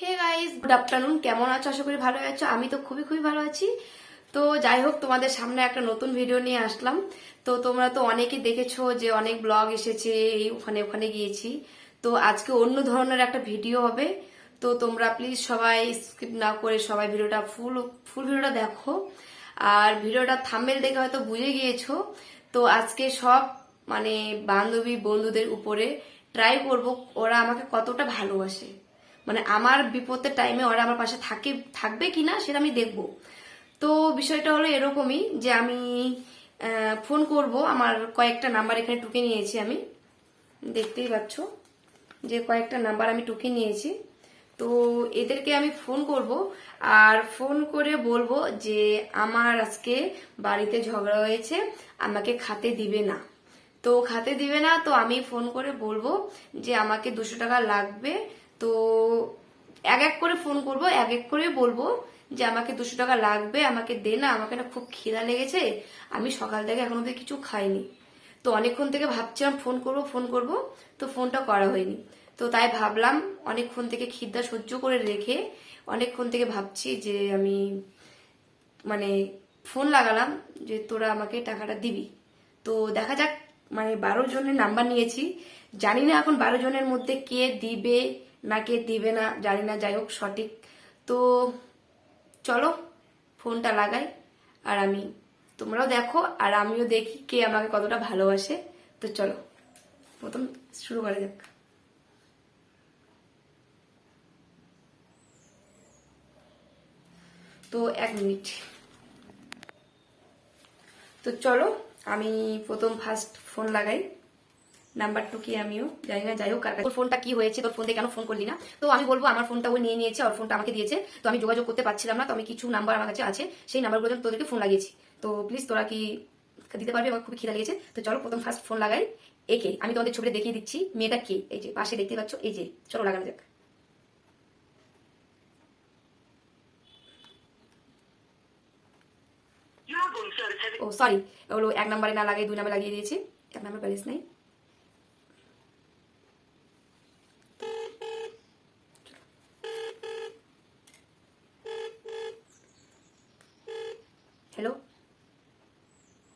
Hey guys, good afternoon. কেমন আছো? আশা করি ভালো আছো। আমি তো খুবই খুবই ভালো আছি। তো যাই হোক, তোমাদের সামনে একটা নতুন ভিডিও নিয়ে আসলাম। তো তোমরা তো অনেকেই দেখেছো যে অনেক ব্লগ এসেছে, এই ওখানে ওখানে গিয়েছি। তো আজকে অন্য ধরনের একটা ভিডিও হবে। তো তোমরা প্লিজ সবাই স্কিপ না করে সবাই ভিডিওটা ফুল ফুল ভিডিওটা দেখো। আর ভিডিওটা থাম্বনেল দেখে হয়তো বুঝে গিয়েছো। তো আজকে সব মানে বান্ধবী বন্ধুদের উপরে ট্রাই করব ওরা আমাকে কতটা ভালোবাসে, মানে আমার বিপদের টাইমে ওরা আমার পাশে থাকবে কিনা সেটা আমি দেখব। তো বিষয়টা হলো এরকমই যে আমি ফোন করব। আমার কয়েকটা নাম্বার এখানে টুকে নিয়েছি আমি, দেখতেই পাচ্ছ যে কয়েকটা নাম্বার আমি টুকে নিয়েছি। তো এদেরকে আমি ফোন করব, আর ফোন করে বলবো যে আমার আজকে বাড়িতে ঝগড়া হয়েছে, আমাকে খাতে দিবে না। তো খাতে দিবে না, তো আমি ফোন করে বলবো যে আমাকে 200 টাকা লাগবে। তো এক এক করে ফোন করব, এক এক করে বলবো যে আমাকে 200 টাকা লাগবে, আমাকে দে না, আমাকে না খুব খিদা লেগেছে, আমি সকাল থেকে এখনো অব্দি কিছু খাইনি। তো অনেকক্ষণ থেকে ভাবছিলাম ফোন করব ফোন করব, তো ফোনটা করা হয়নি। তো তাই ভাবলাম অনেকক্ষণ থেকে খিদা সহ্য করে রেখে অনেকক্ষণ থেকে ভাবছি যে আমি মানে ফোন লাগালাম যে তোরা আমাকে টাকাটা দিবি। তো দেখা যাক, মানে 12 জনের নাম্বার নিয়েছি, জানি না এখন 12 জনের মধ্যে কে দিবে না কে দিবে না জানি না, যাই হোক সঠিক। তো চলো ফোনটা লাগাই, আর আমি তোমরাও দেখো আর আমিও দেখি কে আমাকে কতটা ভালোবাসে। তো চলো প্রথম শুরু করা যাক। তো 1 মিনিট। তো চলো আমি প্রথম ফার্স্ট ফোন লাগাই। নাম্বার টু কি আমিও জানি না, যাই হোক কার কাছে তোর ফোনটা কি হয়েছে, তোর ফোন থেকে কেন ফোন করলি না। তো আমি বলবো আমার ফোনটা ও নিয়ে নিয়েছে, ওর ফোনটা আমাকে দিয়েছে, তো আমি যোগাযোগ করতে পারছিলাম না। তো আমি কিছু নাম্বার আমার কাছে আছে, সেই নাম্বারগুলো তোদেরকে ফোন লাগিয়েছি। তো প্লিজ তোরা কি দিতে পারবি? আমার খুবই খিদা লেগেছে। তো চলো প্রথম ফার্স্ট ফোন লাগাই। একে আমি তোমাদের ছবিটা দেখিয়ে দিচ্ছি, মেয়েটা কে, এই যে পাশে দেখতে পাচ্ছ, এই যে। চলো লাগানো যাক। ও সরি, ওগুলো 1 নাম্বারে না লাগিয়ে 2 নাম্বার লাগিয়ে দিয়েছি, 1 নাম্বার ব্যালেন্স নেই। হ্যালো।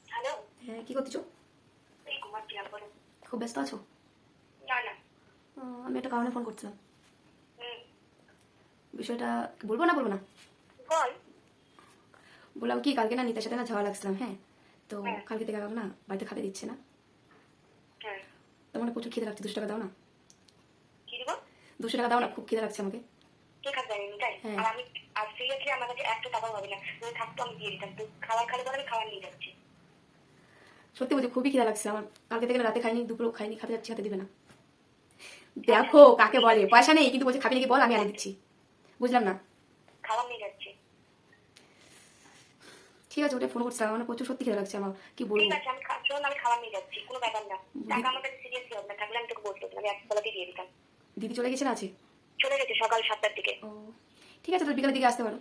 হ্যালো। হ্যাঁ, কি করতেছো? এই ঘুমাচ্ছিলাম, বলো। খুব ব্যস্ত আছো? না না। আমি একটা কারণে ফোন করছিলাম। হুম। বিষয়টা বলবো না বলবো না? বল। বললাম কি, কালকে না নিতার সাথে না ঝগড়া লাগছিলাম, হ্যাঁ। তো হ্যাঁ। কালকে থেকে আমাকে না বাড়িতে খাতে দিচ্ছে না। হ্যাঁ। তোমার প্রচুর খিদে লাগছে, 200 টাকা দাও না। কি দিব? 200 টাকা দাও না, খুব খিদে লাগছে আমাকে। কে খাত জানি তাই? হ্যাঁ। আর আমি আজ সিরিয়াসলি আমার কাছে 1 টাকাও হবে না, যদি থাকতো আমি দিয়ে দিতাম। তো খাবার খালি বলে আমি খাবার নিয়ে যাচ্ছি। সত্যি বলছি, খুবই খিদে লাগছে আমার। কালকে থেকে না রাতে খাইনি, দুপুরেও খাইনি, খাতে যাচ্ছি, খাতে দিবে না। দেখো কাকে বলে, পয়সা নেই কিন্তু বলছে খাবি নাকি বল, আমি এনে দিচ্ছি। বুঝলাম না। খাবার নিয়ে যাচ্ছি। ঠিক আছে, ওটা ফোন করছিলাম, মানে প্রচুর সত্যি খিদে লাগছে আমার, কি বলবো। ঠিক আছে, আমি শোন, আমি খাবার নিয়ে যাচ্ছি, কোনো ব্যাপার না। টাকা আমার কাছে সিরিয়াসলি হবে না, থাকলে আমি তোকে বলতো, আমি এক বেলাতেই দিয়ে দিতাম। দিদি চলে গেছে না আছে? চলে গেছে সকাল 7টার দিকে। ও ঠিক আছে, তো বিকালের দিকে আসতে পারো।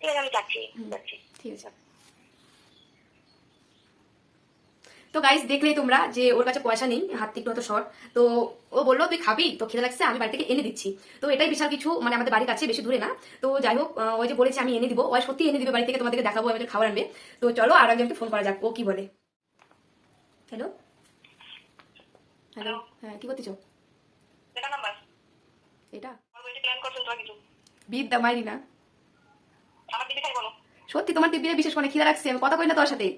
ঠিক আছে, আমি যাচ্ছি যাচ্ছি। ঠিক আছে। তো গাইস দেখলেই তোমরা যে ওর কাছে পয়সা নেই, হাত থেকে হয়তো শর্ট। তো ও বললো তুই খাবি, তো খিদে লাগছে, আমি বাড়ি থেকে এনে দিচ্ছি। তো এটাই বিশাল কিছু, মানে আমাদের বাড়ির কাছে, বেশি দূরে না। তো যাই হোক, ওই যে বলেছে আমি এনে দিব, ওই সত্যি এনে দিবে বাড়ি থেকে, তোমাদেরকে দেখাবো, আমাদের খাবার আনবে। তো চলো আর একজনকে ফোন করা যাক, ও কি বলে। হ্যালো। হ্যালো। হ্যাঁ, কি করতেছো? এটা নাম্বার। এটা আমার বলতে প্ল্যান করছেন তোরা কিছু? বিদ্যা মাইরি না। আমার দিদি খাই বলো। সত্যি তোমার টিভিতে বিশেষ করে খিদে লাগছে, আমি কথা কই না তোর সাথে।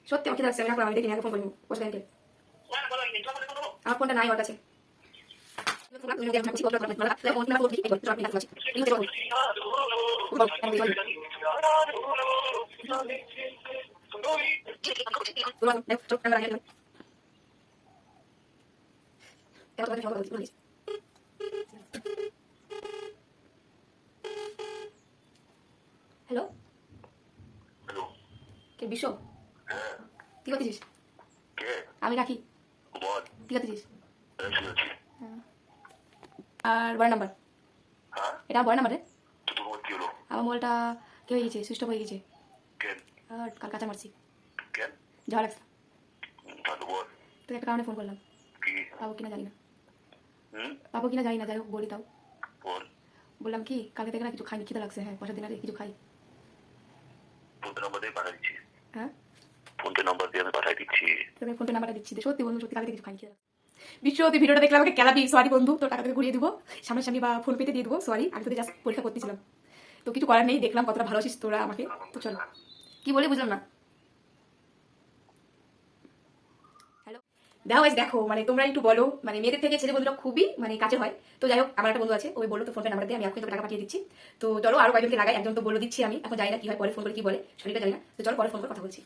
সত্যি আমার খিদে লাগছে, আমি না করে আমি দেখি না, ফোন করবো বসে থাকতে। আমার ফোনটা নাই ওর কাছে। হ্যালো। কে বিশ্ব? কি করতেছিস? আমি রাখি। কি করতেছিস? আর বড় নাম্বার, এটা আমার বড় নাম্বার রে। আমার মোবাইলটা কি হয়ে গেছে, সুইচ অফ হয়ে গেছে। আর কাল কাঁচা মারছি, ঝাড়া লাগছে। তো একটা কারণে ফোন করলাম। কি পাবো কিনা জানি না, হুম পাবো কিনা জানি না, যাই হোক বলি তাও। বল। বললাম কি কালকে থেকে না কিছু খাইনি, খিদে লাগছে। হ্যাঁ, পয়সা দিন আরে কিছু খাই। ফোনপে নাম্বার দিয়ে পাঠিয়ে দিচ্ছি। হ্যাঁ, ফোনপে নাম্বার দিয়ে আমি পাঠিয়ে দিচ্ছি। তোকে ফোনপে নাম্বারটা দিচ্ছি। সত্যি বন্ধু, সত্যি কালকে থেকে কিছু খাইনি, খিদে লাগছে। বিশ্ব, তুই ভিডিওটা দেখলে আমাকে কেলাবি, সরি বন্ধু, তোর টাকা থেকে ঘুরিয়ে দিব সামনাসামনি বা ফোন পেতে দিয়ে দেবো, সরি। আমি তোদের জাস্ট পরীক্ষা করতেছিলাম, তো কিছু করার নেই, দেখলাম কতটা ভালোবাসিস তোরা আমাকে। তো চলো, কি বলি বুঝলাম না। হ্যালো, দেখো guys, দেখো মানে তোমরা একটু বলো, মানে মেয়েদের থেকে ছেলে বন্ধুরা খুবই মানে কাছে হয়। তো যাই হোক, আমার একটা বন্ধু আছে, ওই বললো তো ফোনপে নাম্বার দিয়ে, আমি এখন তোকে টাকা পাঠিয়ে দিচ্ছি। তো চলো আরো কয়েকজনকে লাগাই, একজন তো বলে দিচ্ছি, আমি এখন জানি না কি হয়, পরে ফোন করে কি বলে শরীরটা জানি না। তো চলো পরে ফোন করে কথা বলছি।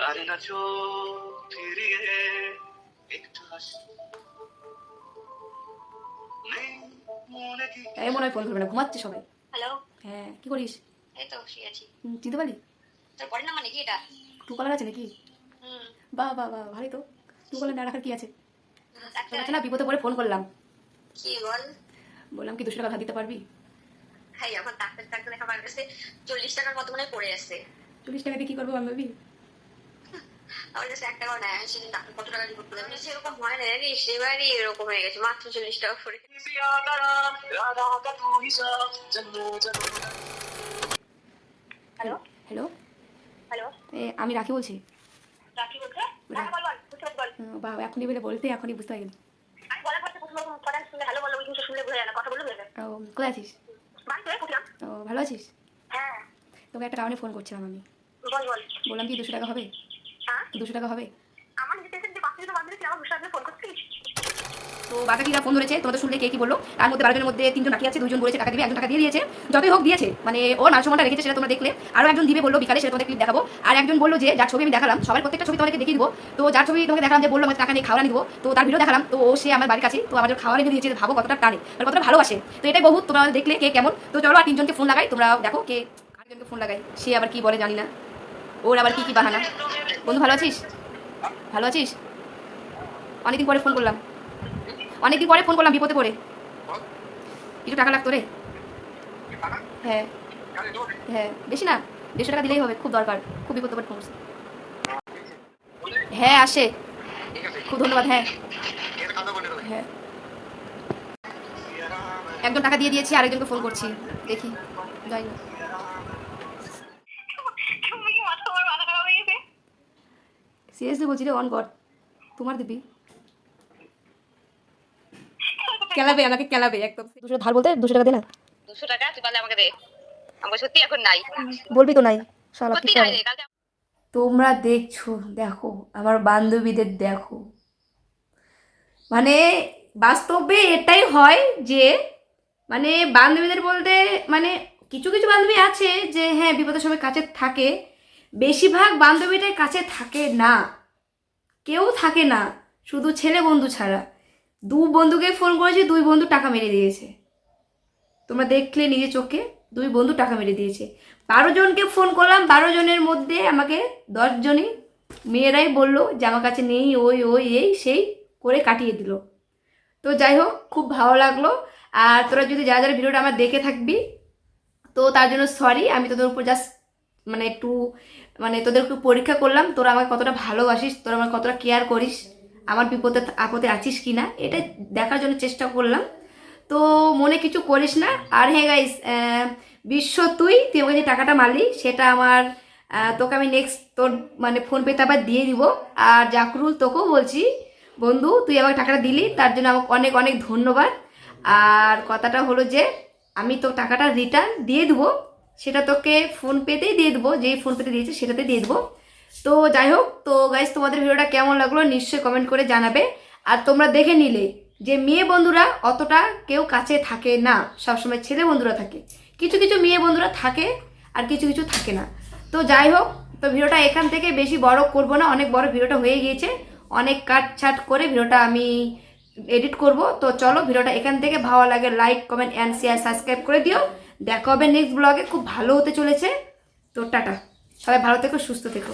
আরে নাচো ফিরিয়ে একটু হাসি নেই মনে কি এই মনে হয় ফোন করবে না, ঘুমাচ্ছে সবাই। হ্যালো, হ্যাঁ, কি করিস? এই তো শুয়ে আছি। চিনতে পারলি? তোর পরের নাম্বার নাকি এটা? টু কলার আছে নাকি? হুম, বাহ বাহ বাহ, ভালোই তো। টু কলার না রাখার কি আছে? একটা তোর কাছে না বিপদে পড়ে ফোন করলাম, কি বল? বললাম কি 200 টাকা ধার দিতে পারবি? ভাই এখন ডাক্তার ডাক্তার দেখা আমার কাছে 40 টাকার মতো মনে হয় পড়ে আছে। 40 টাকা দিয়ে কি করবো আমি ভাবি? আমার কাছে 1 টাকাও নাই। আমি সেদিন ডাক্তার কত টাকা রিপোর্ট করলাম, সেরকম হয় না জানিস, সেবারই এরকম হয়ে গেছে, মাত্র 40 টাকা পড়ে। হ্যালো হ্যালো, হ্যালো, আমি রাখি বলছি। রাখি বলছে? রাখি বল বল, বুঝতে পারছি বল। বা এখনই বলে বলতে এখনই বুঝতে পারি। আমি বলার পর প্রথম রকম কথা শুনলে হ্যালো বললো, ওই জিনিসটা শুনলে বোঝা যায় না, কথা বললে বোঝা যায়। কোথায় আছিস? বাড়িতে উঠলাম। ও, ভালো আছিস? হ্যাঁ, তোকে একটা কারণে ফোন করছিলাম আমি। বল বল। বললাম কি 200 টাকা হবে? হ্যাঁ, 200 টাকা হবে? আমার নিজে থেকে যে বাচ্চাদের বান্ধবী ছিল, আমার বুঝতে আপনি ফোন করছিস? তো বাকাকিরা ফোন ধরেছে, তোমাদের শুনলে কে কি বললো? তার মধ্যে 12 জনের মধ্যে 3 জন বাকি আছে, 2 জন বলেছে টাকা দিবে, একজন টাকা দিয়ে দিয়েছে। যতই হোক দিয়েছে, মানে ওর মান সম্মানটা রেখেছে, সেটা তোমরা দেখলে। আরো একজন দিবে বললো বিকালে, সেটা তোমাদের ক্লিপ দেখাবো। আর একজন বললো যে যার ছবি আমি দেখালাম, সবার প্রত্যেকটা ছবি তোমাদেরকে দেখিয়ে দিবো। তো যার ছবি তোমাকে দেখালাম, যে বললো আমাকে টাকা নিয়ে খাওয়া দিব, তো তার ভিডিও দেখালাম। তো ও সে আমার বাড়ির কাছে, তো আমার খাওয়া এনে দিয়েছে, ভাবো কতটা টানে আর কতটা ভালোবাসে। তো এটাই বহুত, তোমরা দেখলে কে কেমন। তো চলো আর 3 জনকে ফোন লাগাই, তোমরা দেখো কে। আরেকজনকে ফোন লাগাই, সে আবার কি বলে জানি না, ওর আবার কি কি বাহানা। বন্ধু ভালো আছিস? ভালো আছিস? অনেকদিন পরে ফোন করলাম, অনেকদিন পরে ফোন করলাম, বিপদে পড়ে। কিছু টাকা লাগতো রে। হ্যাঁ হ্যাঁ, বেশি না, 150 টাকা দিলেই হবে, খুব দরকার, খুব বিপদে পড়ে ফোন করছি। হ্যাঁ আসে, খুব ধন্যবাদ। হ্যাঁ হ্যাঁ, একজন টাকা দিয়ে দিয়েছি, আরেকজনকে ফোন করছি, দেখি যাই না। তুমি কি মাথা আমার মাথা খারাপ হয়ে গেছে? সিরিয়াসলি বলছি রে, অন গড, তোমার দিবি কেলাবে, আমাকে কেলাবে একদম। 200 ধার বলতে 200 টাকা দে না। 200 টাকা তুই পারলে আমাকে দে, আমার সত্যি এখন নাই, বলবি তো নাই, শালা কি সত্যি নাই করে। রে। কালকে তোমরা দেখছো, দেখো আমার বান্ধবীদের দেখো, মানে বাস্তবে এটাই হয় যে, মানে বান্ধবীদের বলতে মানে কিছু কিছু বান্ধবী আছে যে হ্যাঁ বিপদের সময় কাছে থাকে, বেশিরভাগ বান্ধবীটাই কাছে থাকে না, কেউ থাকে না, শুধু ছেলে বন্ধু ছাড়া। 2 বন্ধুকে ফোন করেছি, 2 বন্ধু টাকা মেরে দিয়েছে, তোমরা দেখলে নিজে চোখে, 2 বন্ধু টাকা মেরে দিয়েছে। 12 জনকে ফোন করলাম, 12 জনের মধ্যে আমাকে 10 জনই মেয়েরাই বললো যে আমার কাছে নেই, ওই ওই এই সেই করে কাটিয়ে দিল। তো যাই হোক, খুব ভালো লাগলো। আর তোরা যদি যারা যারা ভিডিওটা আমার দেখে থাকবি, তো তার জন্য সরি। আমি তোদের উপর জাস্ট মানে একটু মানে তোদের একটু পরীক্ষা করলাম, তোরা আমাকে কতটা ভালোবাসিস, তোরা আমার কতটা কেয়ার করিস, আমার বিপদে আপদে আছিস কি না, এটা দেখার জন্য চেষ্টা করলাম। তো মনে কিছু করিস না। আর হ্যাঁ গাইস, বিশ্ব, তুই আমাকে যে টাকাটা মারলি, সেটা আমার তোকে আমি নেক্সট তোর মানে ফোনপেতে আবার দিয়ে দিব। আর জাকরুল, তোকেও বলছি বন্ধু, তুই আমাকে টাকাটা দিলি, তার জন্য আমাকে অনেক অনেক ধন্যবাদ। আর কথাটা হলো যে আমি তো টাকাটা রিটার্ন দিয়ে দেবো, সেটা তোকে ফোনপেতেই দিয়ে দেবো, যেই ফোনপেতে দিয়েছে সেটাতে দিয়ে দেবো। তো যাই হোক, তো গাইস তোমাদের ভিডিওটা কেমন লাগলো নিশ্চয়ই কমেন্ট করে জানাবে। আর তোমরা দেখে নিলে যে মেয়ে বন্ধুরা অতটা কেউ কাছে থাকে না, সবসময় ছেলে বন্ধুরা থাকে। কিছু কিছু মেয়ে বন্ধুরা থাকে আর কিছু কিছু থাকে না। তো যাই হোক, তো ভিডিওটা এখান থেকে বেশি বড় করব না, অনেক বড় ভিডিওটা হয়ে গিয়েছে, অনেক কাটছাট করে ভিডিওটা আমি এডিট করব। তো চলো, ভিডিওটা এখান থেকে ভালো লাগে like comment and share subscribe করে দিও। দেখা হবে নেক্সট ব্লগে, খুব ভালো হতে চলেছে। তো টাটা, সবাই ভালো থেকো, সুস্থ থেকো।